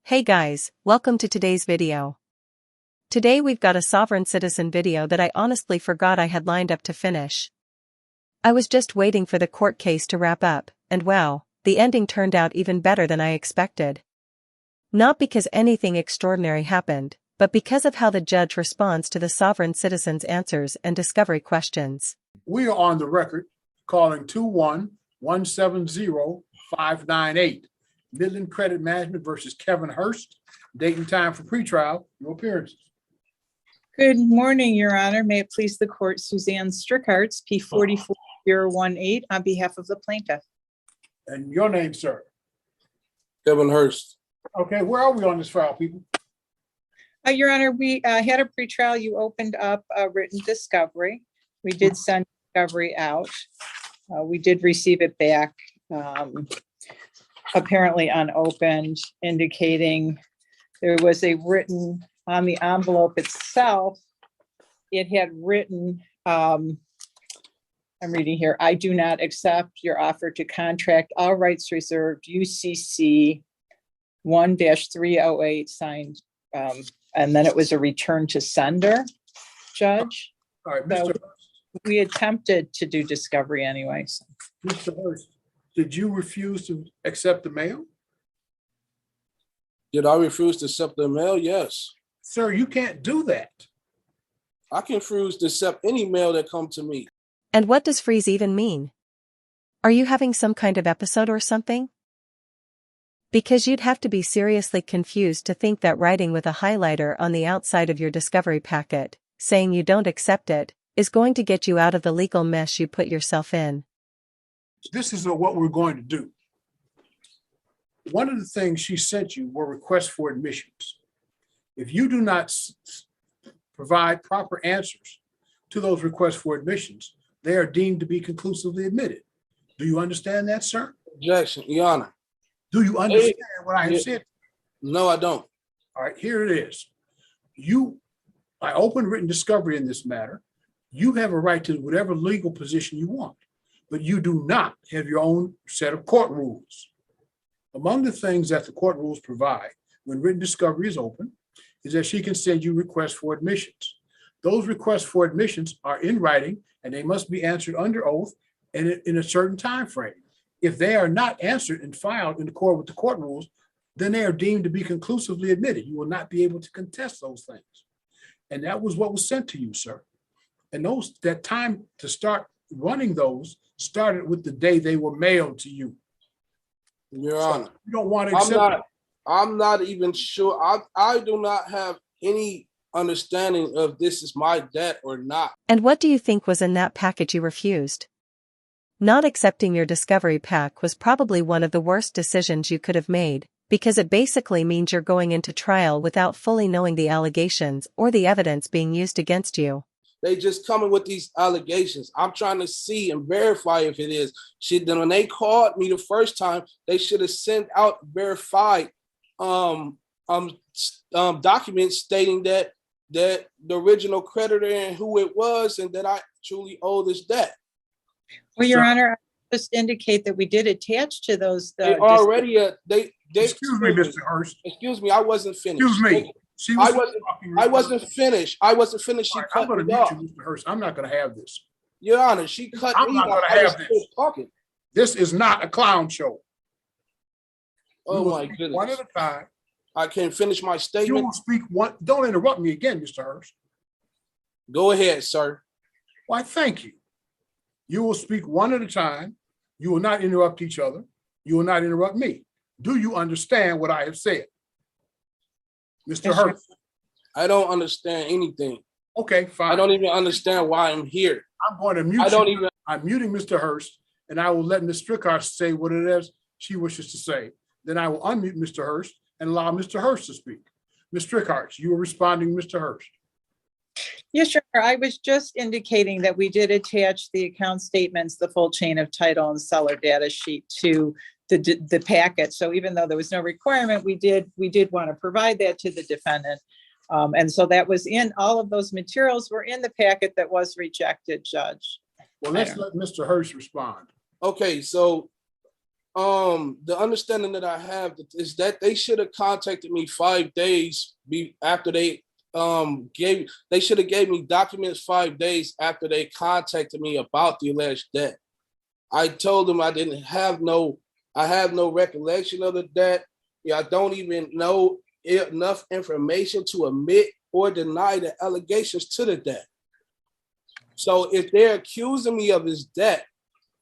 Hey guys, welcome to today's video. Today we've got a sovereign citizen video that I honestly forgot I had lined up to finish. I was just waiting for the court case to wrap up, and wow, the ending turned out even better than I expected. Not because anything extraordinary happened, but because of how the judge responds to the sovereign citizen's answers and discovery questions. We are on the record calling 21170-598. Midland Credit Management versus Kevin Hurst. Date and time for pretrial. Your appearances. Good morning, Your Honor. May it please the court, Suzanne Strickarts, P44018, on behalf of the plaintiff. And your name, sir? Kevin Hurst. Okay, where are we on this file, people? Your Honor, we had a pretrial. You opened up a written discovery. We did send discovery out. We did receive it back, apparently unopened, indicating there was a written on the envelope itself. It had written, I'm reading here, I do not accept your offer to contract, all rights reserved, UCC 1-308, signed, and then it was a return to sender, Judge. All right, So Mr. we attempted to do discovery anyways. Mr. Hurst, did you refuse to accept the mail? Did I refuse to accept the mail? Yes. Sir, you can't do that. I can refuse to accept any mail that comes to me. And what does freeze even mean? Are you having some kind of episode or something? Because you'd have to be seriously confused to think that writing with a highlighter on the outside of your discovery packet, saying you don't accept it, is going to get you out of the legal mess you put yourself in. This is what we're going to do. One of the things she sent you were requests for admissions. If you do not provide proper answers to those requests for admissions, they are deemed to be conclusively admitted. Do you understand that, sir? Objection, Your Honor. Do you understand what I have said? No, I don't. All right, here it is. I opened written discovery in this matter. You have a right to whatever legal position you want, but you do not have your own set of court rules. Among the things that the court rules provide when written discovery is open is that she can send you requests for admissions. Those requests for admissions are in writing and they must be answered under oath and in a certain time frame. If they are not answered and filed in accord with the court rules, then they are deemed to be conclusively admitted. You will not be able to contest those things. And that was what was sent to you, sir. And that time to start running those started with the day they were mailed to you. Your Honor. You don't want to accept it. I'm not even sure. I do not have any understanding of this is my debt or not. And what do you think was in that package you refused? Not accepting your discovery pack was probably one of the worst decisions you could have made, because it basically means you're going into trial without fully knowing the allegations or the evidence being used against you. They just coming with these allegations. I'm trying to see and verify if it is. Then when they called me the first time, they should have sent out verified documents stating that the original creditor and who it was and that I truly owe this debt. Well, Your Honor, I just indicate that we did attach to those. They already, Excuse me, Mr. Hurst. Excuse me, I wasn't finished. Excuse me. I wasn't finished. I wasn't finished. She cut me off. You, Mr. Hurst. I'm not going to have this. Your Honor, she cut me off. I'm not going to have this. Talking. This is not a clown show. Oh my goodness. One at a time. I can finish my statement. You will speak one. Don't interrupt me again, Mr. Hurst. Go ahead, sir. Why, thank you. You will speak one at a time. You will not interrupt each other. You will not interrupt me. Do you understand what I have said? Mr. Hurst. I don't understand anything. Okay, fine. I don't even understand why I'm here. I'm going to mute you. I'm muting Mr. Hurst, and I will let Ms. Strickarts say what it is she wishes to say. Then I will unmute Mr. Hurst and allow Mr. Hurst to speak. Ms. Strickarts, you were responding, Mr. Hurst. Yes, sure. I was just indicating that we did attach the account statements, the full chain of title and seller data sheet to the packet. So even though there was no requirement, we did want to provide that to the defendant. And so that was in all of those materials were in the packet that was rejected, Judge. Well, let's let Mr. Hurst respond. Okay, so The understanding that I have is that they should have contacted me 5 days after they they should have gave me documents 5 days after they contacted me about the alleged debt. I told them I have no recollection of the debt. Yeah, I don't even know enough information to admit or deny the allegations to the debt. So if they're accusing me of this debt,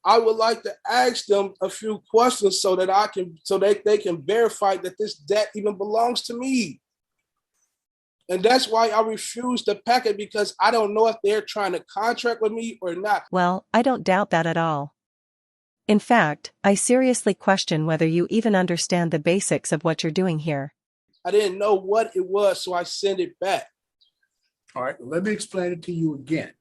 I would like to ask them a few questions so that they can verify that this debt even belongs to me. And that's why I refuse the packet, because I don't know if they're trying to contract with me or not. Well, I don't doubt that at all. In fact, I seriously question whether you even understand the basics of what you're doing here. I didn't know what it was, so I sent it back. All right, let me explain it to you again.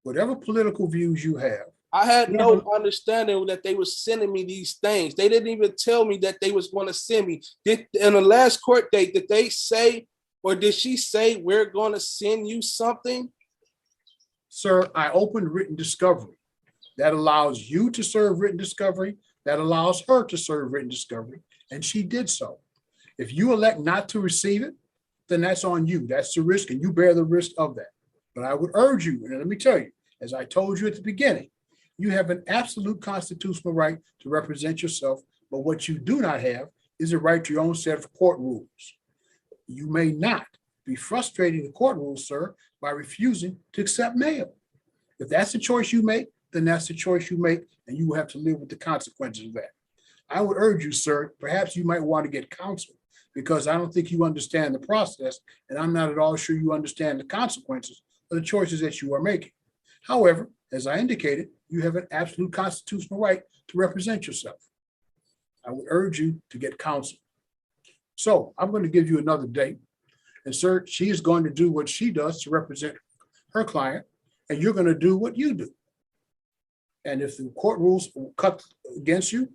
Whatever political views you have, I had no understanding that they were sending me these things. They didn't even tell me that they was going to send me. In the last court date, did they say, or did she say, we're going to send you something? Sir, I opened written discovery. That allows you to serve written discovery. That allows her to serve written discovery. And she did so. If you elect not to receive it, then that's on you. That's the risk, and you bear the risk of that. But I would urge you, and let me tell you, as I told you at the beginning, you have an absolute constitutional right to represent yourself, but what you do not have is a right to your own set of court rules. You may not be frustrating the court rules, sir, by refusing to accept mail. If that's the choice you make, then that's the choice you make, and you will have to live with the consequences of that. I would urge you, sir, perhaps you might want to get counsel, because I don't think you understand the process, and I'm not at all sure you understand the consequences of the choices that you are making. However, as I indicated, you have an absolute constitutional right to represent yourself. I would urge you to get counsel. So I'm going to give you another date. And sir, she is going to do what she does to represent her client, and you're going to do what you do. And if the court rules cut against you,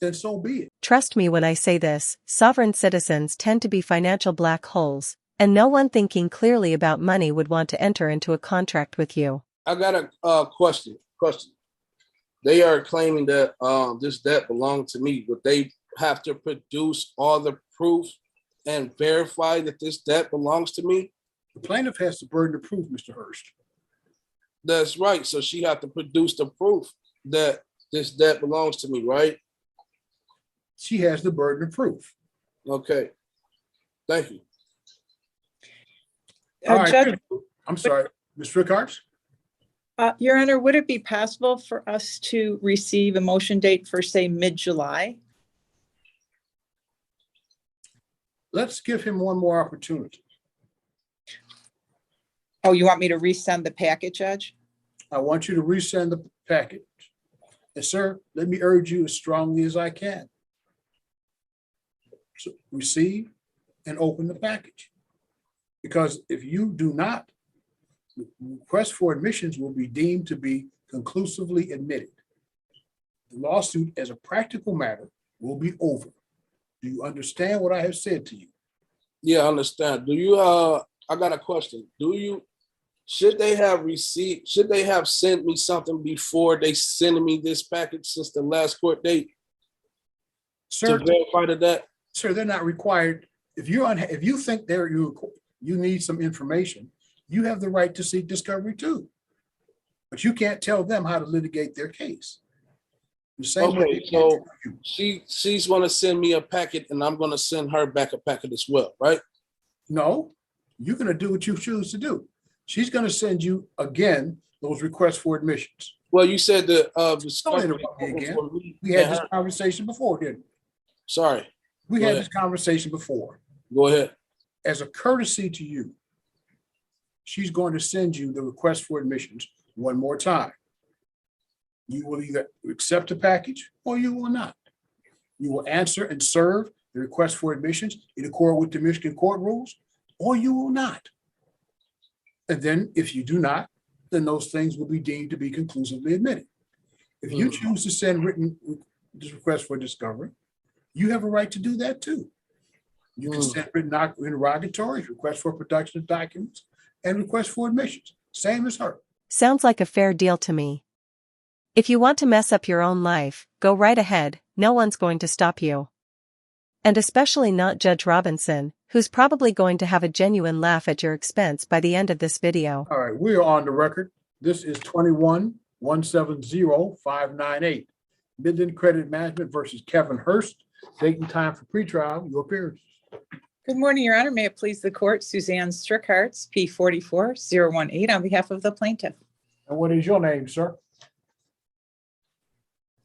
then so be it. Trust me when I say this, sovereign citizens tend to be financial black holes, and no one thinking clearly about money would want to enter into a contract with you. I got a question. They are claiming that this debt belonged to me. Would they have to produce all the proof and verify that this debt belongs to me? The plaintiff has the burden of proof, Mr. Hurst. That's right. So she have to produce the proof that this debt belongs to me, right? She has the burden of proof. Okay. Thank you. All right. Judge, I'm sorry, Ms. Rickards? Your Honor, would it be possible for us to receive a motion date for, say, mid-July? Let's give him one more opportunity. Oh, you want me to resend the packet, Judge? I want you to resend the package. And sir, let me urge you as strongly as I can. So receive and open the package. Because if you do not, the request for admissions will be deemed to be conclusively admitted. The lawsuit, as a practical matter, will be over. Do you understand what I have said to you? Yeah, I understand. I got a question. Should they have sent me something before they send me this package since the last court date? Sir, to verify that? Sir, they're not required. If you think you need some information, you have the right to seek discovery too. But you can't tell them how to litigate their case. Okay, so she's going to send me a packet and I'm going to send her back a packet as well, right? No, you're going to do what you choose to do. She's going to send you again those requests for admissions. Well, you said that we had this conversation before, didn't we? Sorry. We had this conversation before. Go ahead. As a courtesy to you, she's going to send you the request for admissions one more time. You will either accept the package or you will not. You will answer and serve the request for admissions in accordance with the Michigan court rules, or you will not. And then if you do not, then those things will be deemed to be conclusively admitted. If you choose to send written request for discovery, you have a right to do that too. You can send written interrogatories, request for production of documents, and request for admissions. Same as her. Sounds like a fair deal to me. If you want to mess up your own life, go right ahead, no one's going to stop you. And especially not Judge Robinson, who's probably going to have a genuine laugh at your expense by the end of this video. All right, we are on the record. This is 21-170-598. Midland Credit Management versus Kevin Hurst. Date and time for pretrial. Your appearance. Good morning, Your Honor. May it please the court, Suzanne Strickhartz, P44018, on behalf of the plaintiff. And what is your name, sir?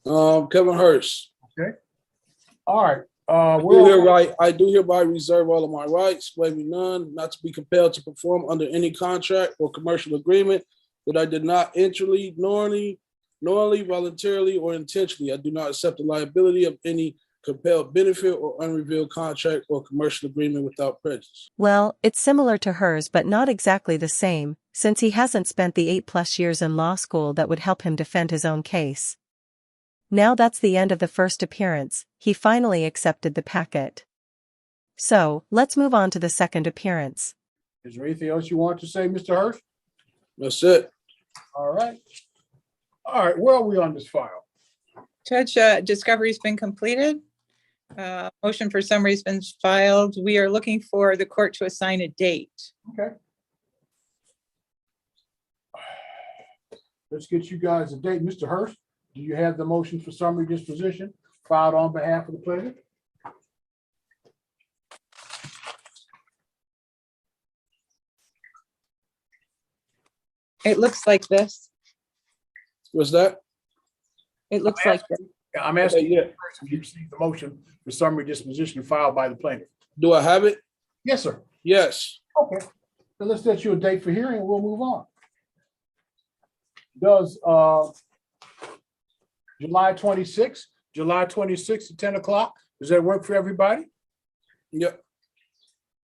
Kevin Hurst. Okay. All right. I do hereby reserve all of my rights, waiving none, not to be compelled to perform under any contract or commercial agreement that I did not enter knowingly, voluntarily, or intentionally. I do not accept the liability of any compelled benefit or unrevealed contract or commercial agreement without prejudice. Well, it's similar to hers but not exactly the same, since he hasn't spent the 8+ years in law school that would help him defend his own case. Now that's the end of the first appearance, he finally accepted the packet. So, let's move on to the second appearance. Is there anything else you want to say, Mr. Hurst? That's it. All right. All right, where are we on this file? Judge, discovery's been completed. Motion for summary has been filed. We are looking for the court to assign a date. Okay. Let's get you guys a date. Mr. Hurst, do you have the motion for summary disposition filed on behalf of the plaintiff? It looks like this. What's that? It looks like this. Yeah, I'm asking Okay, yeah. you first if you received the motion for summary disposition filed by the plaintiff. Do I have it? Yes, sir. Yes. Okay. So let's set you a date for hearing and we'll move on. Does July 26th at 10 o'clock, does that work for everybody? Yep.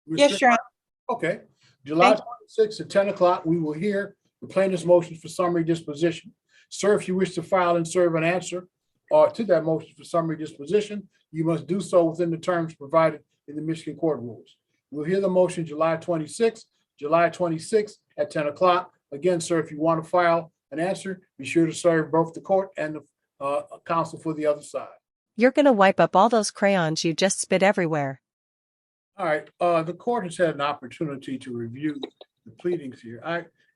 Yes, Your Honor. Okay. July 26th at 10 o'clock, we will hear the plaintiff's motion for summary disposition. Sir, if you wish to file and serve an answer to that motion for summary disposition, you must do so within the terms provided in the Michigan Court Rules. We'll hear the motion July 26th at 10 o'clock. Again, sir, if you want to file an answer, be sure to serve both the court and the counsel for the other side. You're gonna wipe up all those crayons you just spit everywhere. All right, the court has had an opportunity to review the pleadings here.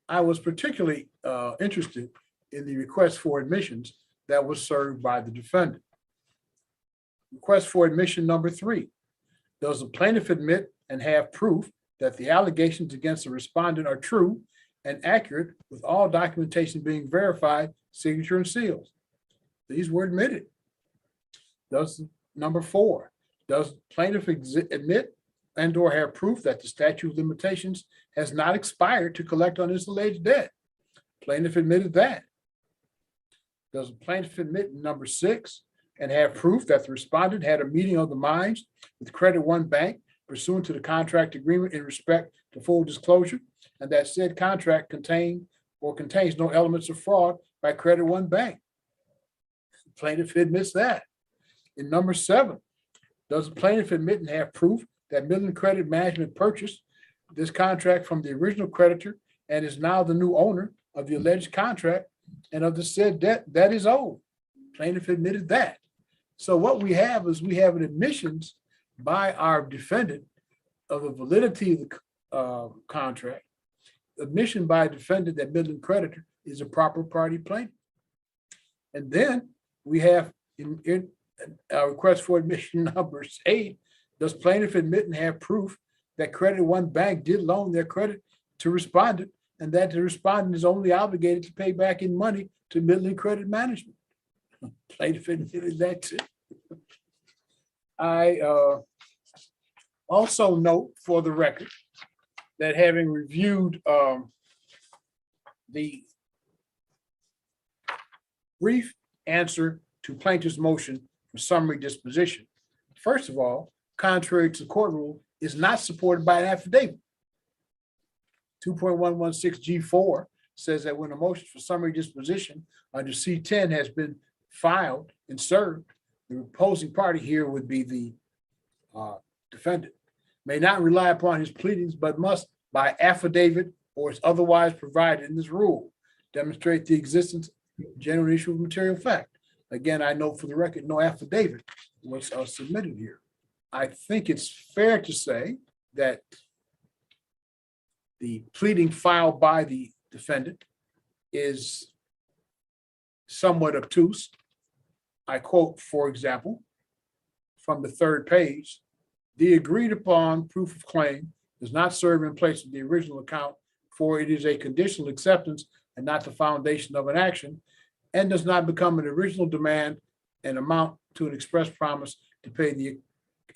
I was particularly interested in the request for admissions that was served by the defendant. Request for admission number 3. Does the plaintiff admit and have proof that the allegations against the respondent are true and accurate, with all documentation being verified, signature and seals? These were admitted. Does number 4, does plaintiff admit and or have proof that the statute of limitations has not expired to collect on his alleged debt? Plaintiff admitted that. Does the plaintiff admit number 6 and have proof that the respondent had a meeting of the minds with Credit One Bank pursuant to the contract agreement in respect to full disclosure, and that said contract contains no elements of fraud by Credit One Bank? Plaintiff admits that. In number 7, does the plaintiff admit and have proof that Midland Credit Management purchased this contract from the original creditor and is now the new owner of the alleged contract and of the said debt that is owed? Plaintiff admitted that. So what we have is we have an admissions by our defendant of the validity of the contract, admission by a defendant that Midland creditor is a proper party plaintiff. And then we have in our request for admission number 8, does plaintiff admit and have proof that Credit One Bank did loan their credit to respondent and that the respondent is only obligated to pay back in money to Midland Credit Management? Plaintiff admitted that too. I also note for the record that having reviewed the brief answer to plaintiff's motion for summary disposition, first of all, contrary to the court rule, is not supported by an affidavit. 2.116G4 says that when a motion for summary disposition under C10 has been filed and served, the opposing party here would be the defendant, may not rely upon his pleadings, but must, by affidavit or as otherwise provided in this rule, demonstrate the existence genuine issue of material fact. Again, I note for the record, no affidavit was submitted here. I think it's fair to say that the pleading filed by the defendant is somewhat obtuse. I quote, for example, from the third page, the agreed upon proof of claim does not serve in place of the original account, for it is a conditional acceptance and not the foundation of an action, and does not become an original demand and amount to an express promise to pay the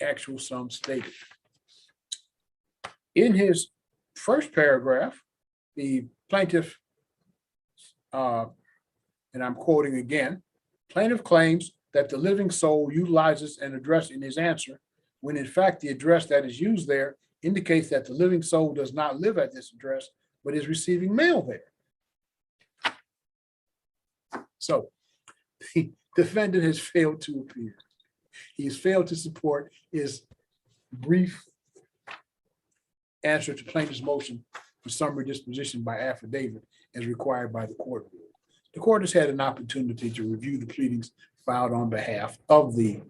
actual sum stated. In his first paragraph, the plaintiff, and I'm quoting again, plaintiff claims that the living soul utilizes an address in his answer, when in fact the address that is used there indicates that the living soul does not live at this address, but is receiving mail there. So the defendant has failed to appear. He has failed to support his brief answer to plaintiff's motion for summary disposition by affidavit as required by the court rule. The court has had an opportunity to review the pleadings filed on behalf of the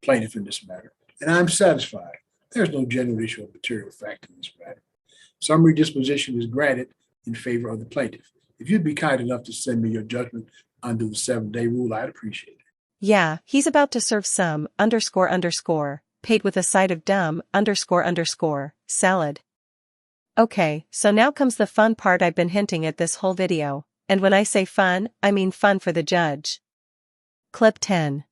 plaintiff in this matter, and I'm satisfied. There's no genuine issue of material fact in this matter. Summary disposition is granted in favor of the plaintiff. If you'd be kind enough to send me your judgment under the 7-day rule, I'd appreciate it. Yeah, he's about to serve some __, paid with a side of dumb __, salad. Okay, so now comes the fun part I've been hinting at this whole video, and when I say fun, I mean fun for the judge. Clip 10.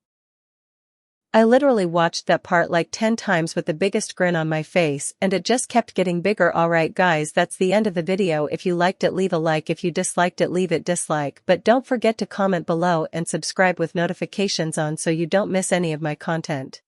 I literally watched that part like 10 times with the biggest grin on my face, and it just kept getting bigger. Alright guys, that's the end of the video. If you liked it, leave a like. If you disliked it, leave it dislike. But don't forget to comment below and subscribe with notifications on so you don't miss any of my content.